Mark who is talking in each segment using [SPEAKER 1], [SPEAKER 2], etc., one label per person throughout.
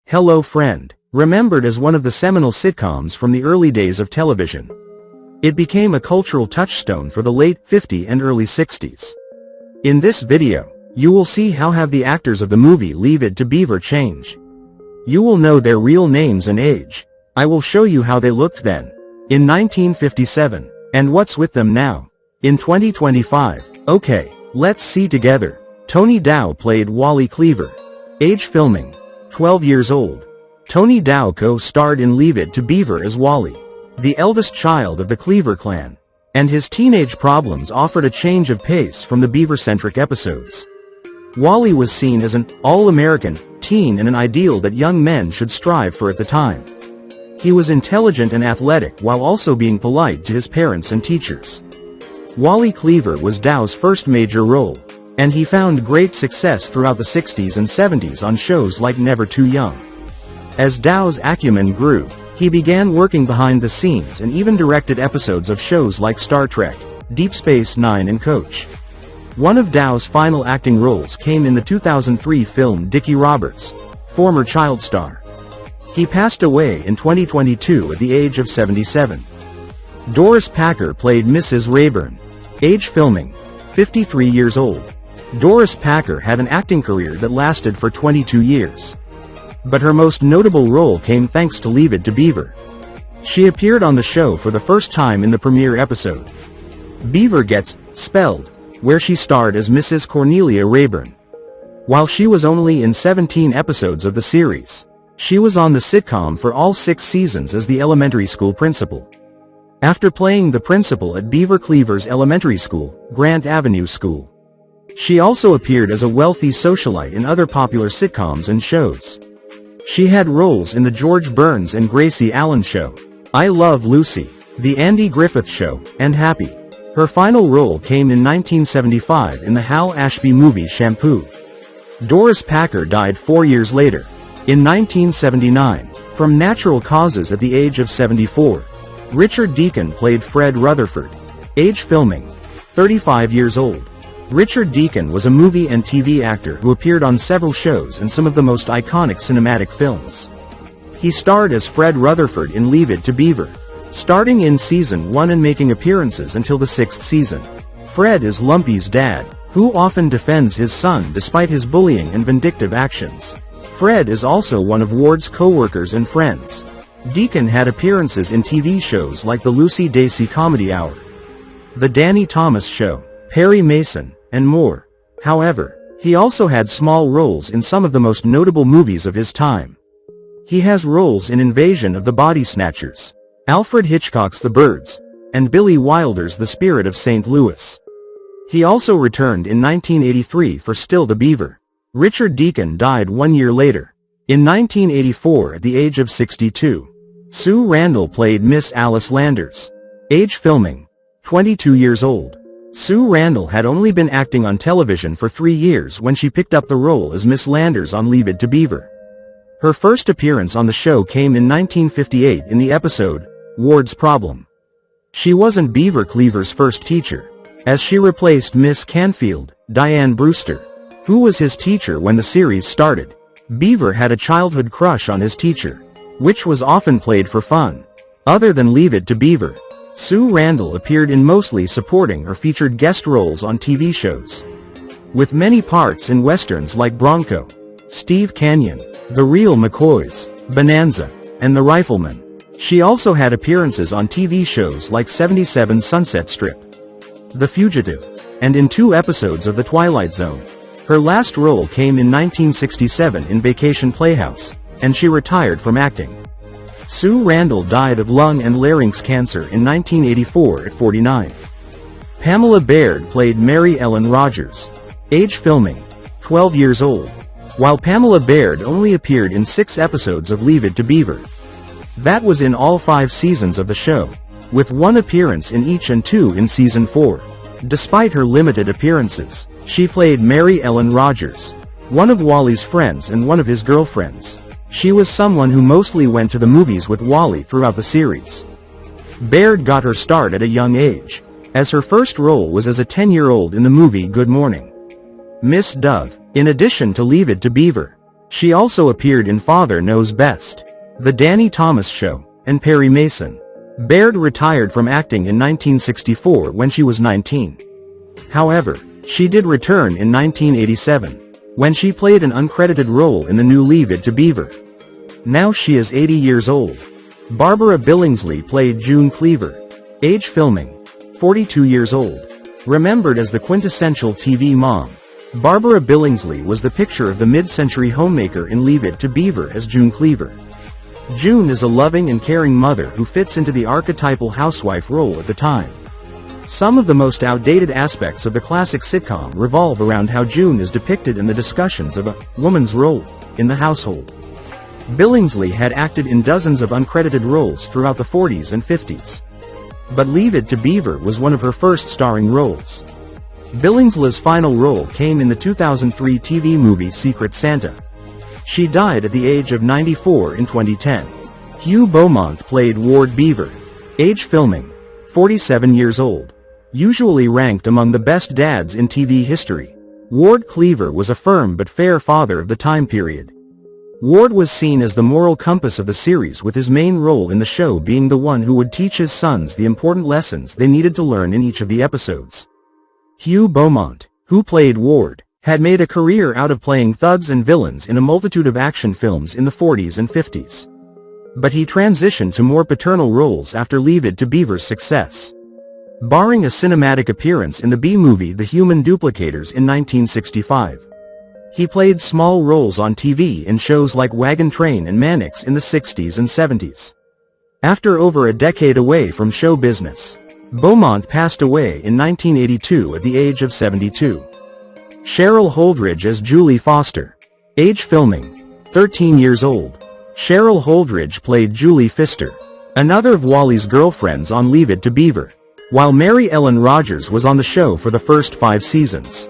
[SPEAKER 1] Hello Friend, remembered as one of the seminal sitcoms from the early days of television. It became a cultural touchstone for the late 50s and early 60s. In this video, you will see how have the actors of the movie Leave It to Beaver change. You will know their real names and age. I will show you how they looked then, in 1957, and what's with them now, in 2025. Okay, let's see together. Tony Dow played Wally Cleaver. Age filming, 12 years old. Tony Dow co-starred in Leave It to Beaver as Wally, the eldest child of the Cleaver clan, and his teenage problems offered a change of pace from the Beaver-centric episodes. Wally was seen as an all-American teen and an ideal that young men should strive for at the time. He was intelligent and athletic while also being polite to his parents and teachers. Wally Cleaver was Dow's first major role, and he found great success throughout the 60s and 70s on shows like Never Too Young. As Dow's acumen grew, he began working behind the scenes and even directed episodes of shows like Star Trek, Deep Space Nine and Coach. One of Dow's final acting roles came in the 2003 film Dickie Roberts, former child star. He passed away in 2022 at the age of 77. Doris Packer played Mrs. Rayburn. Age filming, 53 years old. Doris Packer had an acting career that lasted for 22 years. But her most notable role came thanks to Leave It to Beaver. She appeared on the show for the first time in the premiere episode, Beaver Gets Spelled, where she starred as Mrs. Cornelia Rayburn. While she was only in 17 episodes of the series, she was on the sitcom for all 6 seasons as the elementary school principal. After playing the principal at Beaver Cleaver's elementary school, Grant Avenue School, she also appeared as a wealthy socialite in other popular sitcoms and shows. She had roles in The George Burns and Gracie Allen Show, I Love Lucy, The Andy Griffith Show, and Happy. Her final role came in 1975 in the Hal Ashby movie Shampoo. Doris Packer died 4 years later, in 1979, from natural causes at the age of 74. Richard Deacon played Fred Rutherford. Age filming, 35 years old. Richard Deacon was a movie and TV actor who appeared on several shows and some of the most iconic cinematic films. He starred as Fred Rutherford in Leave It to Beaver, starting in season 1 and making appearances until the 6th season. Fred is Lumpy's dad, who often defends his son despite his bullying and vindictive actions. Fred is also one of Ward's co-workers and friends. Deacon had appearances in TV shows like The Lucy Dacey Comedy Hour, The Danny Thomas Show, Perry Mason, and more. However, he also had small roles in some of the most notable movies of his time. He has roles in Invasion of the Body Snatchers, Alfred Hitchcock's The Birds, and Billy Wilder's The Spirit of St. Louis. He also returned in 1983 for Still the Beaver. Richard Deacon died 1 year later, in 1984 at the age of 62. Sue Randall played Miss Alice Landers. Age filming, 22 years old. Sue Randall had only been acting on television for 3 years when she picked up the role as Miss Landers on Leave It to Beaver. Her first appearance on the show came in 1958 in the episode, Ward's Problem. She wasn't Beaver Cleaver's first teacher, as she replaced Miss Canfield, Diane Brewster, who was his teacher when the series started. Beaver had a childhood crush on his teacher, which was often played for fun. Other than Leave It to Beaver, Sue Randall appeared in mostly supporting or featured guest roles on TV shows, with many parts in westerns like Bronco, Steve Canyon, The Real McCoys, Bonanza, and The Rifleman. She also had appearances on TV shows like 77 Sunset Strip, The Fugitive, and in 2 episodes of The Twilight Zone. Her last role came in 1967 in Vacation Playhouse, and she retired from acting. Sue Randall died of lung and larynx cancer in 1984 at 49. Pamela Baird played Mary Ellen Rogers. Age filming, 12 years old. While Pamela Baird only appeared in 6 episodes of Leave It to Beaver, that was in all 5 seasons of the show, with 1 appearance in each and 2 in season 4. Despite her limited appearances, she played Mary Ellen Rogers, one of Wally's friends and one of his girlfriends. She was someone who mostly went to the movies with Wally throughout the series. Baird got her start at a young age, as her first role was as a 10-year-old in the movie Good Morning, Miss Dove. In addition to Leave It to Beaver, She also appeared in Father Knows Best, The Danny Thomas Show, and Perry Mason. Baird retired from acting in 1964 when she was 19. However, she did return in 1987, when she played an uncredited role in the new Leave It to Beaver. Now she is 80 years old. Barbara Billingsley played June Cleaver. Age filming: 42 years old. Remembered as the quintessential TV mom, Barbara Billingsley was the picture of the mid-century homemaker in Leave It to Beaver as June Cleaver. June is a loving and caring mother who fits into the archetypal housewife role at the time. Some of the most outdated aspects of the classic sitcom revolve around how June is depicted in the discussions of a woman's role in the household. Billingsley had acted in dozens of uncredited roles throughout the 40s and 50s. But Leave It to Beaver was one of her first starring roles. Billingsley's final role came in the 2003 TV movie Secret Santa. She died at the age of 94 in 2010. Hugh Beaumont played Ward Beaver. Age filming: 47 years old. Usually ranked among the best dads in TV history, Ward Cleaver was a firm but fair father of the time period. Ward was seen as the moral compass of the series, with his main role in the show being the one who would teach his sons the important lessons they needed to learn in each of the episodes. Hugh Beaumont, who played Ward, had made a career out of playing thugs and villains in a multitude of action films in the 40s and 50s. But he transitioned to more paternal roles after Leave It to Beaver's success. Barring a cinematic appearance in the B-movie The Human Duplicators in 1965. He played small roles on TV in shows like Wagon Train and Mannix in the 60s and 70s. After over a decade away from show business, Beaumont passed away in 1982 at the age of 72. Cheryl Holdridge as Julie Foster. Age filming: 13 years old. Cheryl Holdridge played Julie Pfister, another of Wally's girlfriends on Leave It to Beaver, while Mary Ellen Rogers was on the show for the first 5 seasons.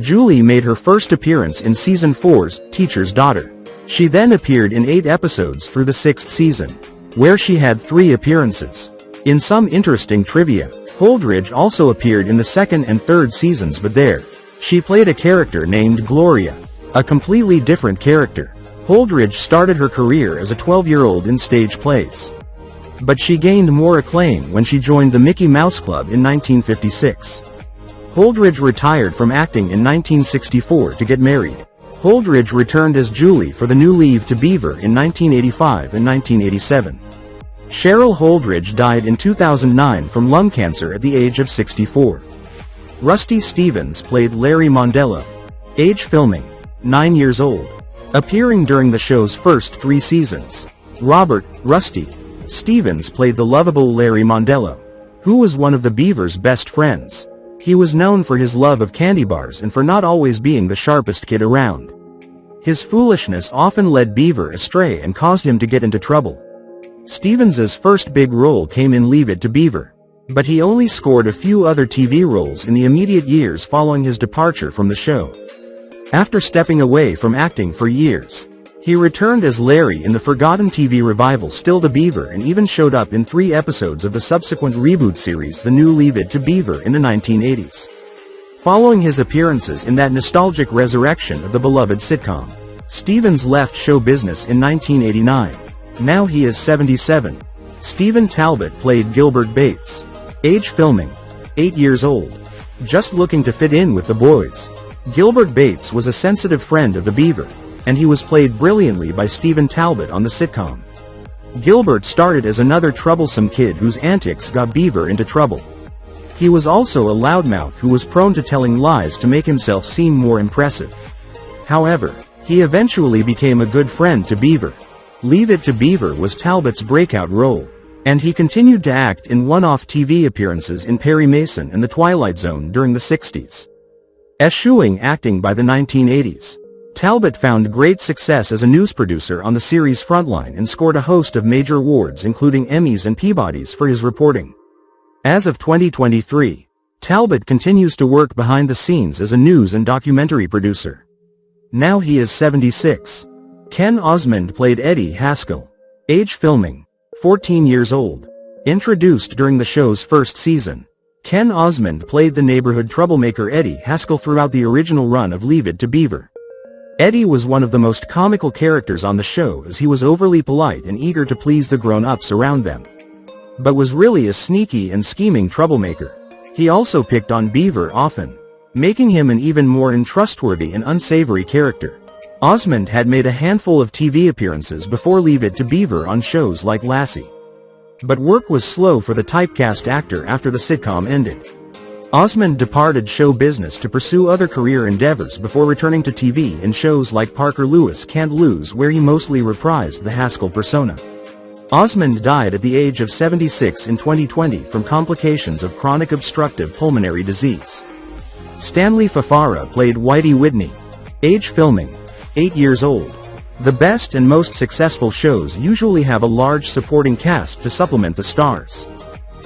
[SPEAKER 1] Julie made her first appearance in Season 4's Teacher's Daughter. She then appeared in 8 episodes through the 6th season, where she had 3 appearances. In some interesting trivia, Holdridge also appeared in the 2nd and 3rd seasons, but there, she played a character named Gloria, a completely different character. Holdridge started her career as a 12-year-old in stage plays. But she gained more acclaim when she joined the Mickey Mouse Club in 1956. Holdridge retired from acting in 1964 to get married. Holdridge returned as Julie for the new Leave to Beaver in 1985 and 1987. Cheryl Holdridge died in 2009 from lung cancer at the age of 64. Rusty Stevens played Larry Mondello. Age filming: 9 years old. Appearing during the show's first 3 seasons, Robert "Rusty" Stevens played the lovable Larry Mondello, who was one of the Beaver's best friends. He was known for his love of candy bars and for not always being the sharpest kid around. His foolishness often led Beaver astray and caused him to get into trouble. Stevens's first big role came in Leave It to Beaver, but he only scored a few other TV roles in the immediate years following his departure from the show. After stepping away from acting for years, he returned as Larry in the forgotten TV revival Still the Beaver, and even showed up in 3 episodes of the subsequent reboot series The New Leave It to Beaver in the 1980s. Following his appearances in that nostalgic resurrection of the beloved sitcom, Stevens left show business in 1989. Now he is 77. Stephen Talbot played Gilbert Bates. Age filming: 8 years old. Just looking to fit in with the boys. Gilbert Bates was a sensitive friend of the Beaver, and he was played brilliantly by Stephen Talbot on the sitcom. Gilbert started as another troublesome kid whose antics got Beaver into trouble. He was also a loudmouth who was prone to telling lies to make himself seem more impressive. However, he eventually became a good friend to Beaver. Leave It to Beaver was Talbot's breakout role, and he continued to act in one-off TV appearances in Perry Mason and The Twilight Zone during the 60s. Eschewing acting by the 1980s, Talbot found great success as a news producer on the series' Frontline and scored a host of major awards including Emmys and Peabodys for his reporting. As of 2023, Talbot continues to work behind the scenes as a news and documentary producer. Now he is 76. Ken Osmond played Eddie Haskell. Age filming: 14 years old. Introduced during the show's first season, Ken Osmond played the neighborhood troublemaker Eddie Haskell throughout the original run of Leave It to Beaver. Eddie was one of the most comical characters on the show, as he was overly polite and eager to please the grown-ups around them, but was really a sneaky and scheming troublemaker. He also picked on Beaver often, making him an even more untrustworthy and unsavory character. Osmond had made a handful of TV appearances before Leave It to Beaver on shows like Lassie, but work was slow for the typecast actor after the sitcom ended. Osmond departed show business to pursue other career endeavors before returning to TV in shows like Parker Lewis Can't Lose, where he mostly reprised the Haskell persona. Osmond died at the age of 76 in 2020 from complications of chronic obstructive pulmonary disease. Stanley Fafara played Whitey Whitney. Age filming: 8 years old. The best and most successful shows usually have a large supporting cast to supplement the stars,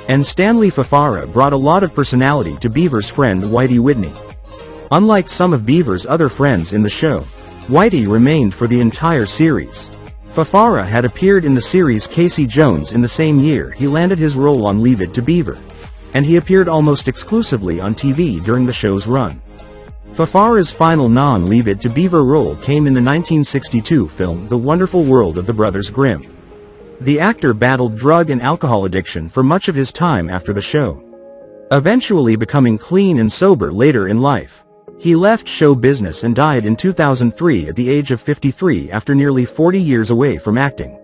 [SPEAKER 1] and Stanley Fafara brought a lot of personality to Beaver's friend Whitey Whitney. Unlike some of Beaver's other friends in the show, Whitey remained for the entire series. Fafara had appeared in the series Casey Jones in the same year he landed his role on Leave It to Beaver, and he appeared almost exclusively on TV during the show's run. Fafara's final non-Leave It to Beaver role came in the 1962 film The Wonderful World of the Brothers Grimm. The actor battled drug and alcohol addiction for much of his time after the show, eventually becoming clean and sober later in life. He left show business and died in 2003 at the age of 53 after nearly 40 years away from acting.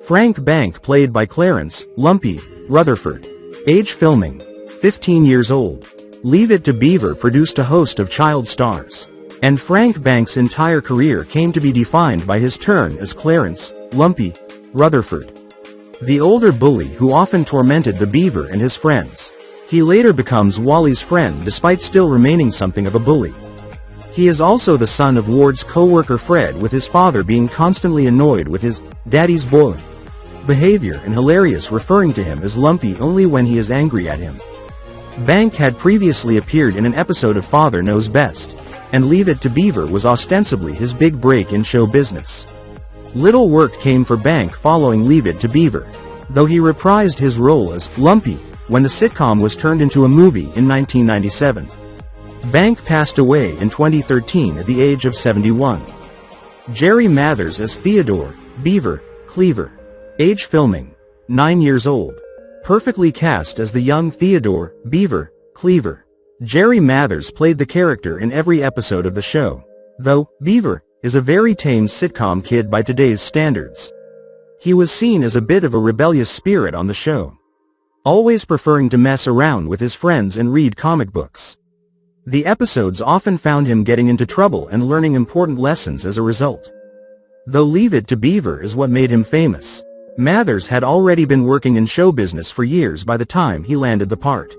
[SPEAKER 1] Frank Bank played by Clarence "Lumpy" Rutherford. Age filming: 15 years old. Leave It to Beaver produced a host of child stars, and Frank Bank's entire career came to be defined by his turn as Clarence "Lumpy" Rutherford, the older bully who often tormented the Beaver and his friends. He later becomes Wally's friend despite still remaining something of a bully. He is also the son of Ward's co-worker Fred, with his father being constantly annoyed with his "daddy's boy" behavior and hilarious referring to him as Lumpy only when he is angry at him. Bank had previously appeared in an episode of Father Knows Best, and Leave It to Beaver was ostensibly his big break in show business. Little work came for Bank following Leave It to Beaver, though he reprised his role as Lumpy when the sitcom was turned into a movie in 1997. Bank passed away in 2013 at the age of 71. Jerry Mathers as Theodore Beaver Cleaver. Age filming: 9 years old. Perfectly cast as the young Theodore Beaver Cleaver. Jerry Mathers played the character in every episode of the show, though Beaver is a very tame sitcom kid by today's standards. He was seen as a bit of a rebellious spirit on the show, always preferring to mess around with his friends and read comic books. The episodes often found him getting into trouble and learning important lessons as a result. Though Leave It to Beaver is what made him famous, Mathers had already been working in show business for years by the time he landed the part.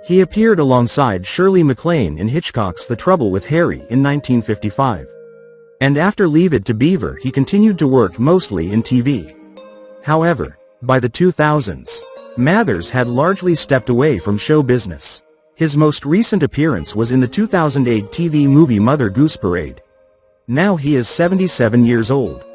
[SPEAKER 1] He appeared alongside Shirley MacLaine in Hitchcock's The Trouble with Harry in 1955. And after Leave It to Beaver he continued to work mostly in TV. However, by the 2000s, Mathers had largely stepped away from show business. His most recent appearance was in the 2008 TV movie Mother Goose Parade. Now he is 77 years old.